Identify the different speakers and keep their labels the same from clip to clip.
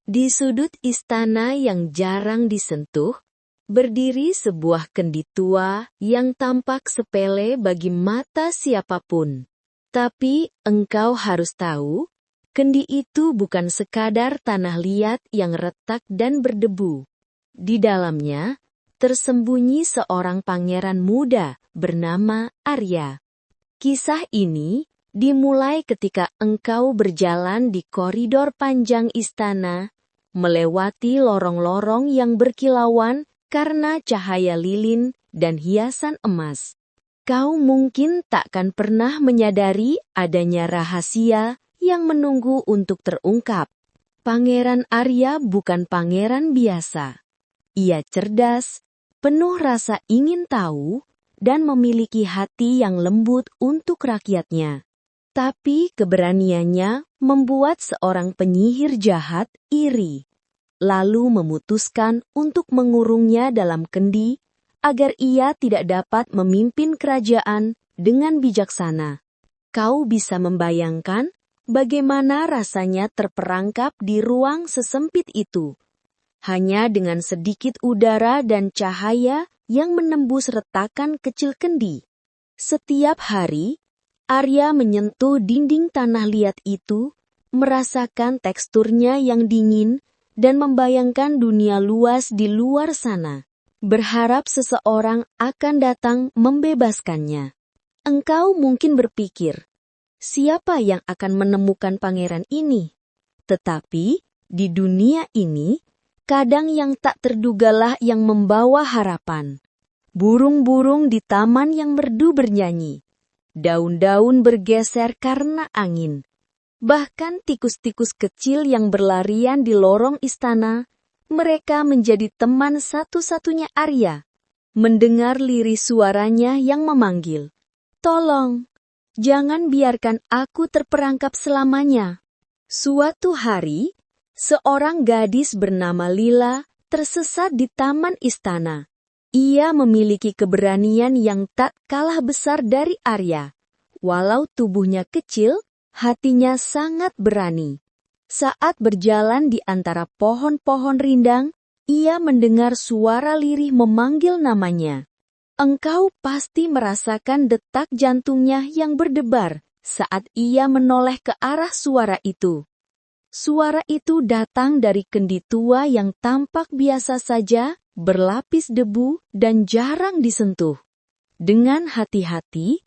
Speaker 1: Di sudut istana yang jarang disentuh, berdiri sebuah kendi tua yang tampak sepele bagi mata siapapun. Tapi engkau harus tahu, kendi itu bukan sekadar tanah liat yang retak dan berdebu. Di dalamnya, tersembunyi seorang pangeran muda bernama Arya. Kisah ini dimulai ketika engkau berjalan di koridor panjang istana, melewati lorong-lorong yang berkilauan karena cahaya lilin dan hiasan emas. Kau mungkin takkan pernah menyadari adanya rahasia yang menunggu untuk terungkap. Pangeran Arya bukan pangeran biasa. Ia cerdas, penuh rasa ingin tahu, dan memiliki hati yang lembut untuk rakyatnya. Tapi keberaniannya membuat seorang penyihir jahat iri, lalu memutuskan untuk mengurungnya dalam kendi agar ia tidak dapat memimpin kerajaan dengan bijaksana. Kau bisa membayangkan bagaimana rasanya terperangkap di ruang sesempit itu, hanya dengan sedikit udara dan cahaya yang menembus retakan kecil kendi. Setiap hari, Arya menyentuh dinding tanah liat itu, merasakan teksturnya yang dingin, dan membayangkan dunia luas di luar sana, berharap seseorang akan datang membebaskannya. Engkau mungkin berpikir, siapa yang akan menemukan pangeran ini? Tetapi, di dunia ini, kadang yang tak terdugalah yang membawa harapan. Burung-burung di taman yang merdu bernyanyi. Daun-daun bergeser karena angin. Bahkan tikus-tikus kecil yang berlarian di lorong istana, mereka menjadi teman satu-satunya Arya. Mendengar lirih suaranya yang memanggil, "Tolong, jangan biarkan aku terperangkap selamanya." Suatu hari, seorang gadis bernama Lila tersesat di taman istana. Ia memiliki keberanian yang tak kalah besar dari Arya. Walau tubuhnya kecil, hatinya sangat berani. Saat berjalan di antara pohon-pohon rindang, ia mendengar suara lirih memanggil namanya. Engkau pasti merasakan detak jantungnya yang berdebar saat ia menoleh ke arah suara itu. Suara itu datang dari kendi tua yang tampak biasa saja, berlapis debu dan jarang disentuh. Dengan hati-hati,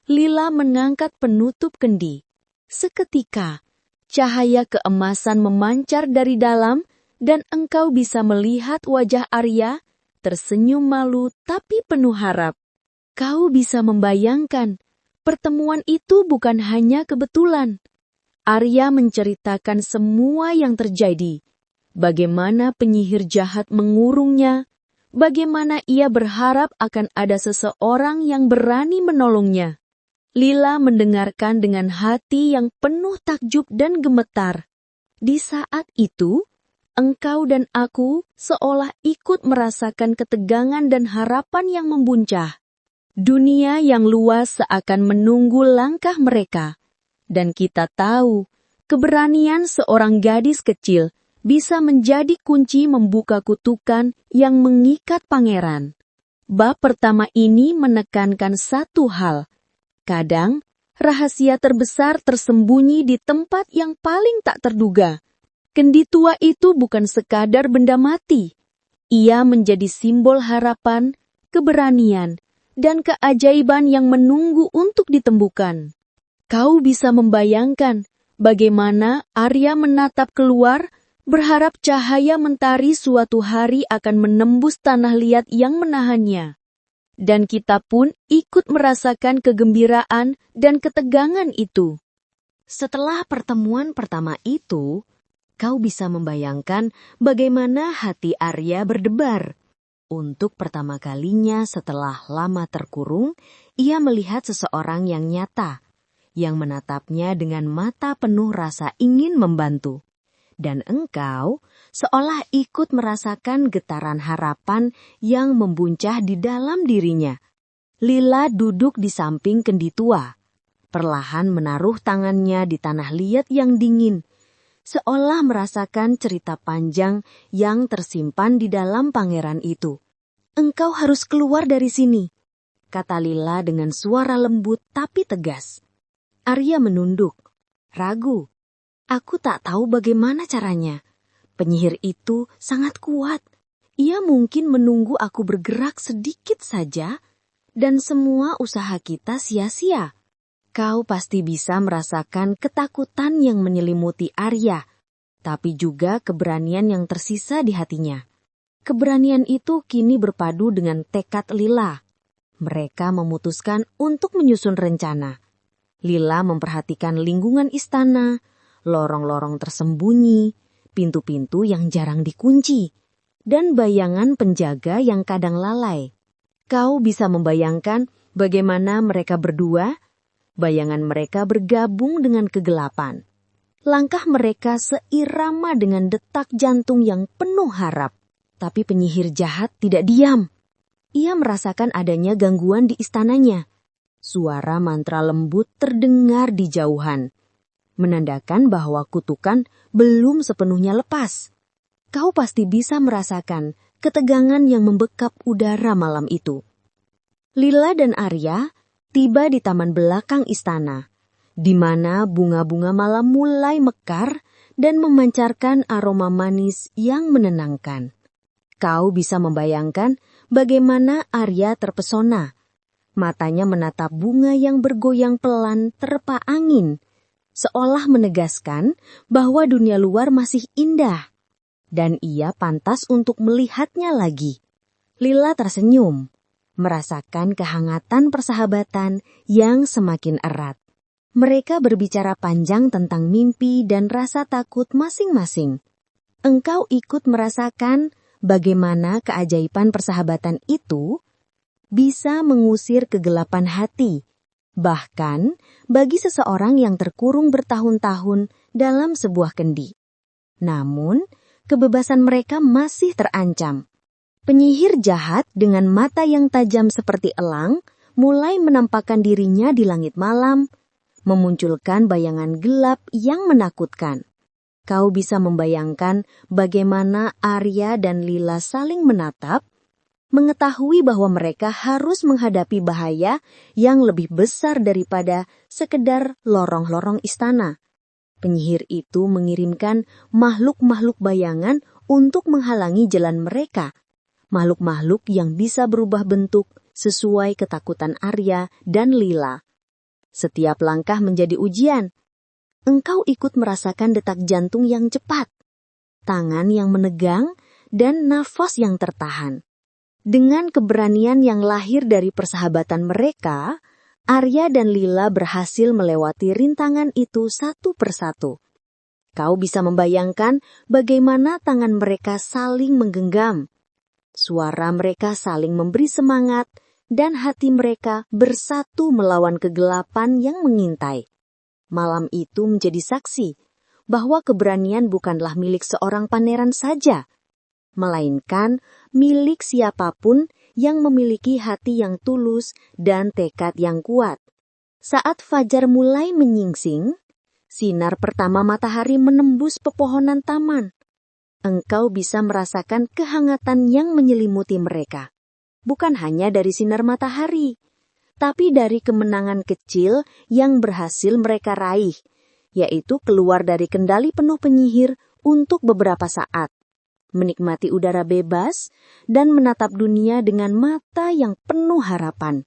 Speaker 1: Lila mengangkat penutup kendi. Seketika, cahaya keemasan memancar dari dalam dan engkau bisa melihat wajah Arya, tersenyum malu tapi penuh harap. Kau bisa membayangkan, pertemuan itu bukan hanya kebetulan. Arya menceritakan semua yang terjadi. Bagaimana penyihir jahat mengurungnya, bagaimana ia berharap akan ada seseorang yang berani menolongnya. Lila mendengarkan dengan hati yang penuh takjub dan gemetar. Di saat itu, engkau dan aku seolah ikut merasakan ketegangan dan harapan yang membuncah. Dunia yang luas seakan menunggu langkah mereka. Dan kita tahu, keberanian seorang gadis kecil bisa menjadi kunci membuka kutukan yang mengikat pangeran. Bab pertama ini menekankan satu hal. Kadang, rahasia terbesar tersembunyi di tempat yang paling tak terduga. Kendi tua itu bukan sekadar benda mati. Ia menjadi simbol harapan, keberanian, dan keajaiban yang menunggu untuk ditemukan. Kau bisa membayangkan bagaimana Arya menatap keluar, berharap cahaya mentari suatu hari akan menembus tanah liat yang menahannya. Dan kita pun ikut merasakan kegembiraan dan ketegangan itu. Setelah pertemuan pertama itu, kau bisa membayangkan bagaimana hati Arya berdebar. Untuk pertama kalinya setelah lama terkurung, ia melihat seseorang yang nyata, yang menatapnya dengan mata penuh rasa ingin membantu. Dan engkau seolah ikut merasakan getaran harapan yang membuncah di dalam dirinya. Lila duduk di samping kendi tua, perlahan menaruh tangannya di tanah liat yang dingin. seolah merasakan cerita panjang yang tersimpan di dalam pangeran itu. "Engkau harus keluar dari sini," kata Lila dengan suara lembut tapi tegas. Arya menunduk, ragu. "Aku tak tahu bagaimana caranya. Penyihir itu sangat kuat. Ia mungkin menunggu aku bergerak sedikit saja, dan semua usaha kita sia-sia." Kau pasti bisa merasakan ketakutan yang menyelimuti Arya, tapi juga keberanian yang tersisa di hatinya. Keberanian itu kini berpadu dengan tekad Lila. Mereka memutuskan untuk menyusun rencana. Lila memperhatikan lingkungan istana, lorong-lorong tersembunyi, pintu-pintu yang jarang dikunci, dan bayangan penjaga yang kadang lalai. Kau bisa membayangkan bagaimana mereka berdua, bayangan mereka bergabung dengan kegelapan. Langkah mereka seirama dengan detak jantung yang penuh harap. Tapi penyihir jahat tidak diam. Ia merasakan adanya gangguan di istananya. Suara mantra lembut terdengar di jauhan, menandakan bahwa kutukan belum sepenuhnya lepas. Kau pasti bisa merasakan ketegangan yang membekap udara malam itu. Lila dan Arya tiba di taman belakang istana, di mana bunga-bunga malam mulai mekar dan memancarkan aroma manis yang menenangkan. Kau bisa membayangkan bagaimana Arya terpesona. Matanya menatap bunga yang bergoyang pelan terpa angin, seolah menegaskan bahwa dunia luar masih indah, dan ia pantas untuk melihatnya lagi. Lila tersenyum, merasakan kehangatan persahabatan yang semakin erat. Mereka berbicara panjang tentang mimpi dan rasa takut masing-masing. Engkau ikut merasakan bagaimana keajaiban persahabatan itu bisa mengusir kegelapan hati, bahkan bagi seseorang yang terkurung bertahun-tahun dalam sebuah kendi. Namun, kebebasan mereka masih terancam. Penyihir jahat dengan mata yang tajam seperti elang mulai menampakkan dirinya di langit malam, memunculkan bayangan gelap yang menakutkan. Kau bisa membayangkan bagaimana Arya dan Lila saling menatap, mengetahui bahwa mereka harus menghadapi bahaya yang lebih besar daripada sekedar lorong-lorong istana. Penyihir itu mengirimkan makhluk-makhluk bayangan untuk menghalangi jalan mereka. Makhluk-makhluk yang bisa berubah bentuk sesuai ketakutan Arya dan Lila. Setiap langkah menjadi ujian. Engkau ikut merasakan detak jantung yang cepat, tangan yang menegang, dan nafas yang tertahan. Dengan keberanian yang lahir dari persahabatan mereka, Arya dan Lila berhasil melewati rintangan itu satu persatu. Kau bisa membayangkan bagaimana tangan mereka saling menggenggam. Suara mereka saling memberi semangat, dan hati mereka bersatu melawan kegelapan yang mengintai. Malam itu menjadi saksi bahwa keberanian bukanlah milik seorang pangeran saja, melainkan milik siapapun yang memiliki hati yang tulus dan tekad yang kuat. Saat fajar mulai menyingsing, sinar pertama matahari menembus pepohonan taman. Engkau bisa merasakan kehangatan yang menyelimuti mereka. Bukan hanya dari sinar matahari, tapi dari kemenangan kecil yang berhasil mereka raih, yaitu keluar dari kendali penuh penyihir untuk beberapa saat, menikmati udara bebas, dan menatap dunia dengan mata yang penuh harapan.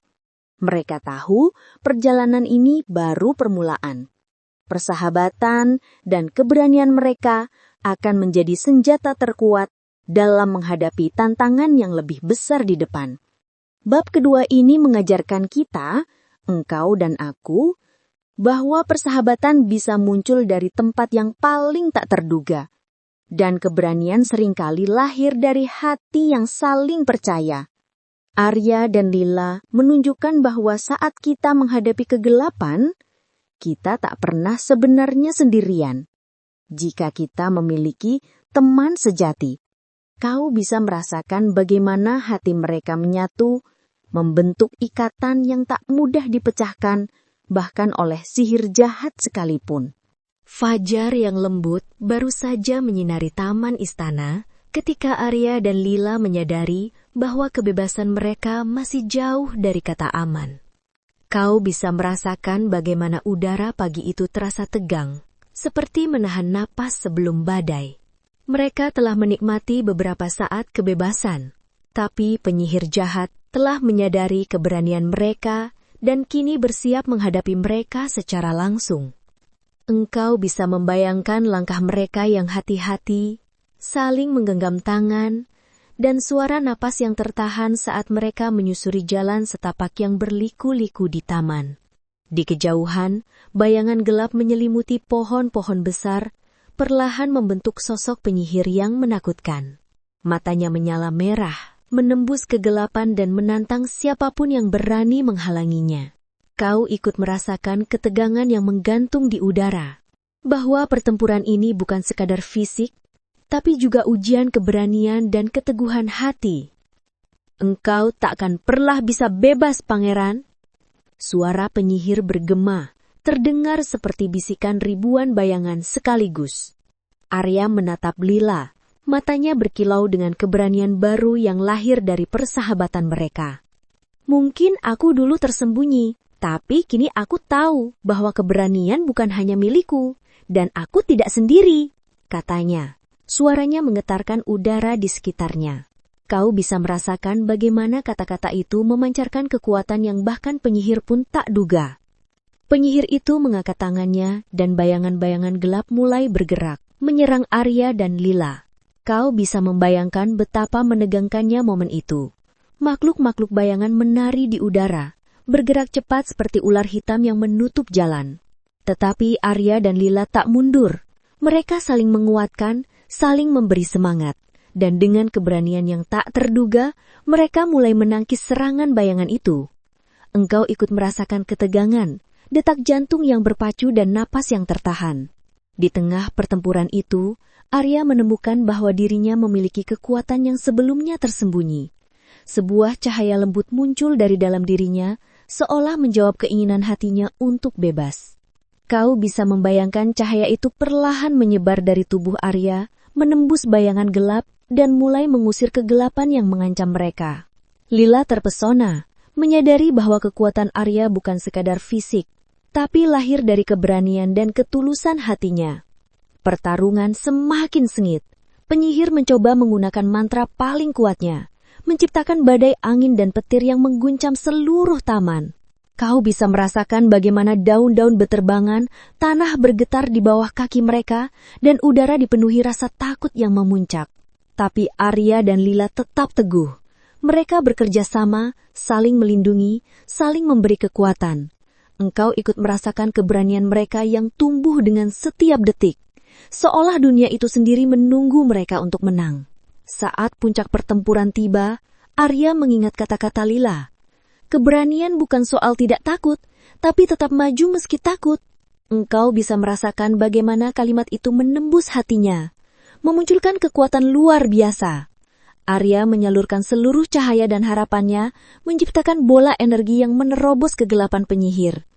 Speaker 1: Mereka tahu perjalanan ini baru permulaan. Persahabatan dan keberanian mereka akan menjadi senjata terkuat dalam menghadapi tantangan yang lebih besar di depan. Bab kedua ini mengajarkan kita, engkau dan aku, bahwa persahabatan bisa muncul dari tempat yang paling tak terduga. Dan keberanian seringkali lahir dari hati yang saling percaya. Arya dan Lila menunjukkan bahwa saat kita menghadapi kegelapan, kita tak pernah sebenarnya sendirian. Jika kita memiliki teman sejati, kau bisa merasakan bagaimana hati mereka menyatu, membentuk ikatan yang tak mudah dipecahkan, bahkan oleh sihir jahat sekalipun. Fajar yang lembut baru saja menyinari taman istana ketika Arya dan Lila menyadari bahwa kebebasan mereka masih jauh dari kata aman. Kau bisa merasakan bagaimana udara pagi itu terasa tegang, seperti menahan napas sebelum badai. Mereka telah menikmati beberapa saat kebebasan, tapi penyihir jahat telah menyadari keberanian mereka dan kini bersiap menghadapi mereka secara langsung. Engkau bisa membayangkan langkah mereka yang hati-hati, saling menggenggam tangan, dan suara napas yang tertahan saat mereka menyusuri jalan setapak yang berliku-liku di taman. Di kejauhan, bayangan gelap menyelimuti pohon-pohon besar, perlahan membentuk sosok penyihir yang menakutkan. Matanya menyala merah, menembus kegelapan dan menantang siapapun yang berani menghalanginya. Kau ikut merasakan ketegangan yang menggantung di udara, bahwa pertempuran ini bukan sekadar fisik, tapi juga ujian keberanian dan keteguhan hati. Engkau tak akan pernah bisa bebas, pangeran. Suara penyihir bergema, terdengar seperti bisikan ribuan bayangan sekaligus. Arya menatap Lila, matanya berkilau dengan keberanian baru yang lahir dari persahabatan mereka. Mungkin aku dulu tersembunyi, tapi kini aku tahu bahwa keberanian bukan hanya milikku, dan aku tidak sendiri, katanya. Suaranya menggetarkan udara di sekitarnya. Kau bisa merasakan bagaimana kata-kata itu memancarkan kekuatan yang bahkan penyihir pun tak duga. Penyihir itu mengangkat tangannya dan bayangan-bayangan gelap mulai bergerak, menyerang Arya dan Lila. Kau bisa membayangkan betapa menegangkannya momen itu. Makhluk-makhluk bayangan menari di udara, bergerak cepat seperti ular hitam yang menutup jalan. Tetapi Arya dan Lila tak mundur. Mereka saling menguatkan, saling memberi semangat. Dan dengan keberanian yang tak terduga, mereka mulai menangkis serangan bayangan itu. Engkau ikut merasakan ketegangan, detak jantung yang berpacu dan napas yang tertahan. Di tengah pertempuran itu, Arya menemukan bahwa dirinya memiliki kekuatan yang sebelumnya tersembunyi. Sebuah cahaya lembut muncul dari dalam dirinya, seolah menjawab keinginan hatinya untuk bebas. Kau bisa membayangkan cahaya itu perlahan menyebar dari tubuh Arya, menembus bayangan gelap, dan mulai mengusir kegelapan yang mengancam mereka. Lila terpesona, menyadari bahwa kekuatan Arya bukan sekadar fisik, tapi lahir dari keberanian dan ketulusan hatinya. Pertarungan semakin sengit. Penyihir mencoba menggunakan mantra paling kuatnya, menciptakan badai angin dan petir yang mengguncang seluruh taman. Kau bisa merasakan bagaimana daun-daun beterbangan, tanah bergetar di bawah kaki mereka, dan udara dipenuhi rasa takut yang memuncak. Tapi Arya dan Lila tetap teguh. Mereka bekerja sama, saling melindungi, saling memberi kekuatan. Engkau ikut merasakan keberanian mereka yang tumbuh dengan setiap detik, seolah dunia itu sendiri menunggu mereka untuk menang. Saat puncak pertempuran tiba, Arya mengingat kata-kata Lila. Keberanian bukan soal tidak takut, tapi tetap maju meski takut. Engkau bisa merasakan bagaimana kalimat itu menembus hatinya, memunculkan kekuatan luar biasa. Arya menyalurkan seluruh cahaya dan harapannya, menciptakan bola energi yang menerobos kegelapan penyihir.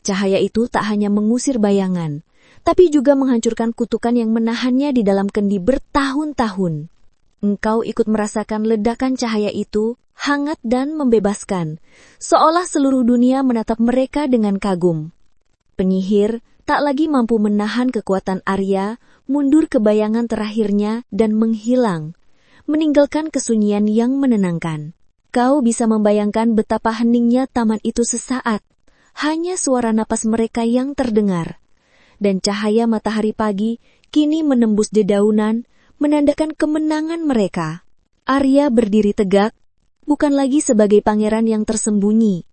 Speaker 1: Cahaya itu tak hanya mengusir bayangan, tapi juga menghancurkan kutukan yang menahannya di dalam kendi bertahun-tahun. Engkau ikut merasakan ledakan cahaya itu, hangat dan membebaskan, seolah seluruh dunia menatap mereka dengan kagum. Penyihir tak lagi mampu menahan kekuatan Arya, mundur ke bayangan terakhirnya dan menghilang, meninggalkan kesunyian yang menenangkan. Kau bisa membayangkan betapa heningnya taman itu sesaat, hanya suara napas mereka yang terdengar. Dan cahaya matahari pagi kini menembus dedaunan, menandakan kemenangan mereka. Arya berdiri tegak, bukan lagi sebagai pangeran yang tersembunyi,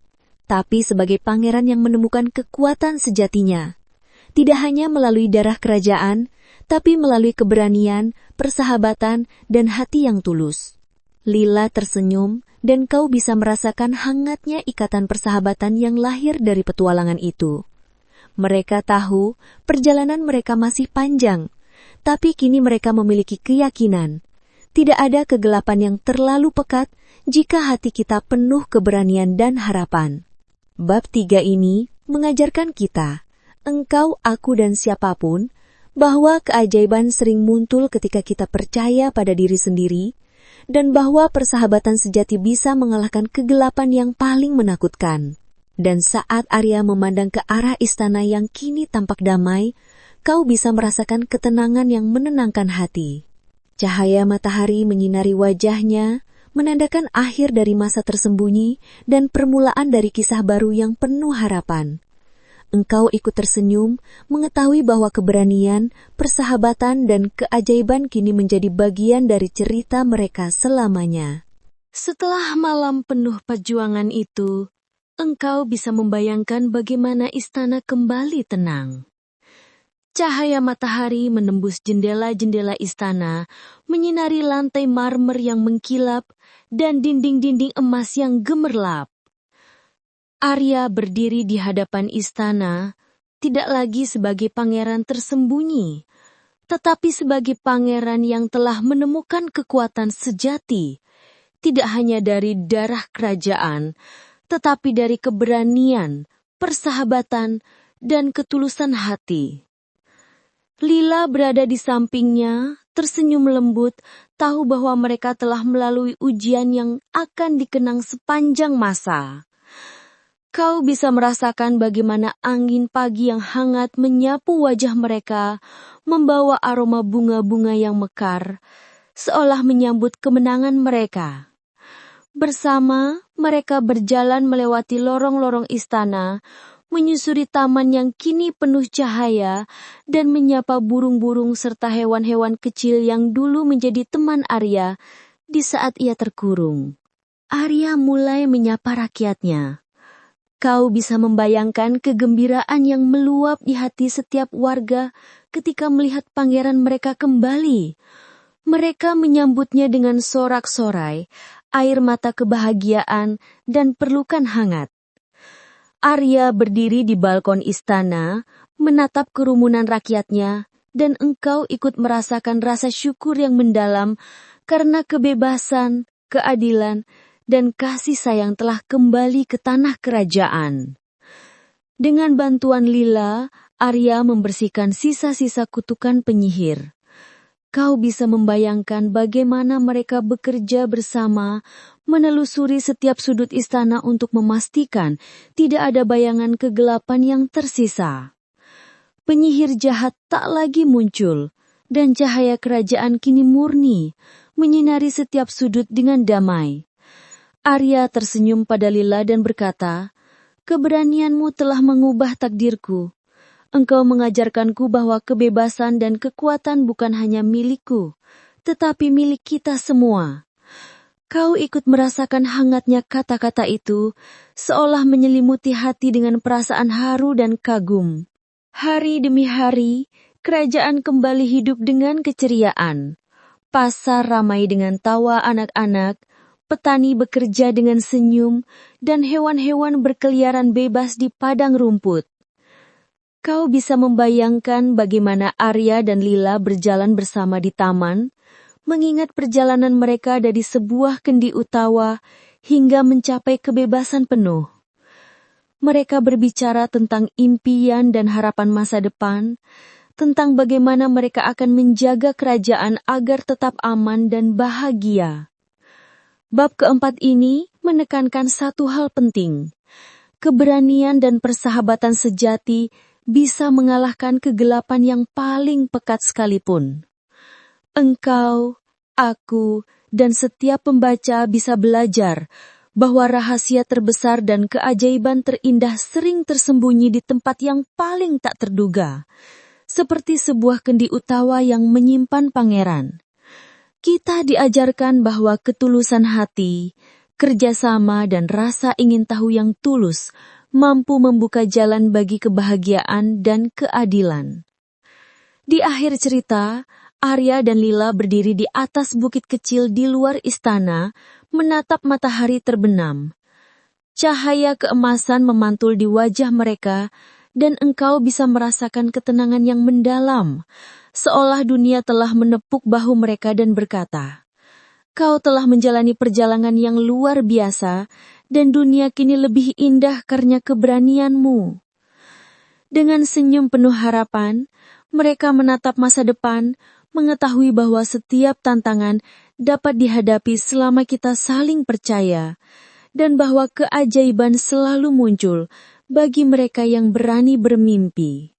Speaker 1: tapi sebagai pangeran yang menemukan kekuatan sejatinya. Tidak hanya melalui darah kerajaan, tapi melalui keberanian, persahabatan, dan hati yang tulus. Lila tersenyum, dan kau bisa merasakan hangatnya ikatan persahabatan yang lahir dari petualangan itu. Mereka tahu perjalanan mereka masih panjang, tapi kini mereka memiliki keyakinan. Tidak ada kegelapan yang terlalu pekat jika hati kita penuh keberanian dan harapan. Bab 3 ini mengajarkan kita,
Speaker 2: engkau, aku, dan siapapun, bahwa keajaiban sering muncul ketika kita percaya pada diri sendiri, dan bahwa persahabatan sejati bisa mengalahkan kegelapan yang paling menakutkan. Dan saat Arya memandang ke arah istana yang kini tampak damai, kau bisa merasakan ketenangan yang menenangkan hati. Cahaya matahari menyinari wajahnya, menandakan akhir dari masa tersembunyi dan permulaan dari kisah baru yang penuh harapan. Engkau ikut tersenyum, mengetahui bahwa keberanian, persahabatan, dan keajaiban kini menjadi bagian dari cerita mereka selamanya.
Speaker 1: Setelah malam penuh perjuangan itu, engkau bisa membayangkan bagaimana istana kembali tenang. Cahaya matahari menembus jendela-jendela istana, menyinari lantai marmer yang mengkilap dan dinding-dinding emas yang gemerlap. Arya berdiri di hadapan istana, tidak lagi sebagai pangeran tersembunyi, tetapi sebagai pangeran yang telah menemukan kekuatan sejati, tidak hanya dari darah kerajaan, tetapi dari keberanian, persahabatan, dan ketulusan hati. Lila berada di sampingnya, tersenyum lembut, tahu bahwa mereka telah melalui ujian yang akan dikenang sepanjang masa. Kau bisa merasakan bagaimana angin pagi yang hangat menyapu wajah mereka, membawa aroma bunga-bunga yang mekar, seolah menyambut kemenangan mereka. Bersama, mereka berjalan melewati lorong-lorong istana, menyusuri taman yang kini penuh cahaya, dan menyapa burung-burung serta hewan-hewan kecil yang dulu menjadi teman Arya di saat ia terkurung. Arya mulai menyapa rakyatnya. Kau bisa membayangkan kegembiraan yang meluap di hati setiap warga ketika melihat pangeran mereka kembali. Mereka menyambutnya dengan sorak-sorai, air mata kebahagiaan, dan pelukan hangat. Arya berdiri di balkon istana, menatap kerumunan rakyatnya, dan engkau ikut merasakan rasa syukur yang mendalam karena kebebasan, keadilan, dan kasih sayang telah kembali ke tanah kerajaan. Dengan bantuan Lila, Arya membersihkan sisa-sisa kutukan penyihir. Kau bisa membayangkan bagaimana mereka bekerja bersama, menelusuri setiap sudut istana untuk memastikan tidak ada bayangan kegelapan yang tersisa. Penyihir jahat tak lagi muncul, dan cahaya kerajaan kini murni, menyinari setiap sudut dengan damai. Arya tersenyum pada Lila dan berkata, "Keberanianmu telah mengubah takdirku. Engkau mengajarkanku bahwa kebebasan dan kekuatan bukan hanya milikku, tetapi milik kita semua." Kau ikut merasakan hangatnya kata-kata itu, seolah menyelimuti hati dengan perasaan haru dan kagum. Hari demi hari, kerajaan kembali hidup dengan keceriaan. Pasar ramai dengan tawa anak-anak, petani bekerja dengan senyum, dan hewan-hewan berkeliaran bebas di padang rumput. Kau bisa membayangkan bagaimana Arya dan Lila berjalan bersama di taman, mengingat perjalanan mereka dari sebuah kendi utawa hingga mencapai kebebasan penuh. Mereka berbicara tentang impian dan harapan masa depan, tentang bagaimana mereka akan menjaga kerajaan agar tetap aman dan bahagia. Bab keempat ini menekankan satu hal penting. Keberanian dan persahabatan sejati bisa mengalahkan kegelapan yang paling pekat sekalipun. Engkau, aku, dan setiap pembaca bisa belajar bahwa rahasia terbesar dan keajaiban terindah sering tersembunyi di tempat yang paling tak terduga, seperti sebuah kendi utawa yang menyimpan pangeran. Kita diajarkan bahwa ketulusan hati, kerjasama, dan rasa ingin tahu yang tulus mampu membuka jalan bagi kebahagiaan dan keadilan. Di akhir cerita, Arya dan Lila berdiri di atas bukit kecil di luar istana, menatap matahari terbenam. Cahaya keemasan memantul di wajah mereka, dan engkau bisa merasakan ketenangan yang mendalam, seolah dunia telah menepuk bahu mereka dan berkata, "Kau telah menjalani perjalanan yang luar biasa, dan dunia kini lebih indah karena keberanianmu." Dengan senyum penuh harapan, mereka menatap masa depan, mengetahui bahwa setiap tantangan dapat dihadapi selama kita saling percaya, dan bahwa keajaiban selalu muncul bagi mereka yang berani bermimpi.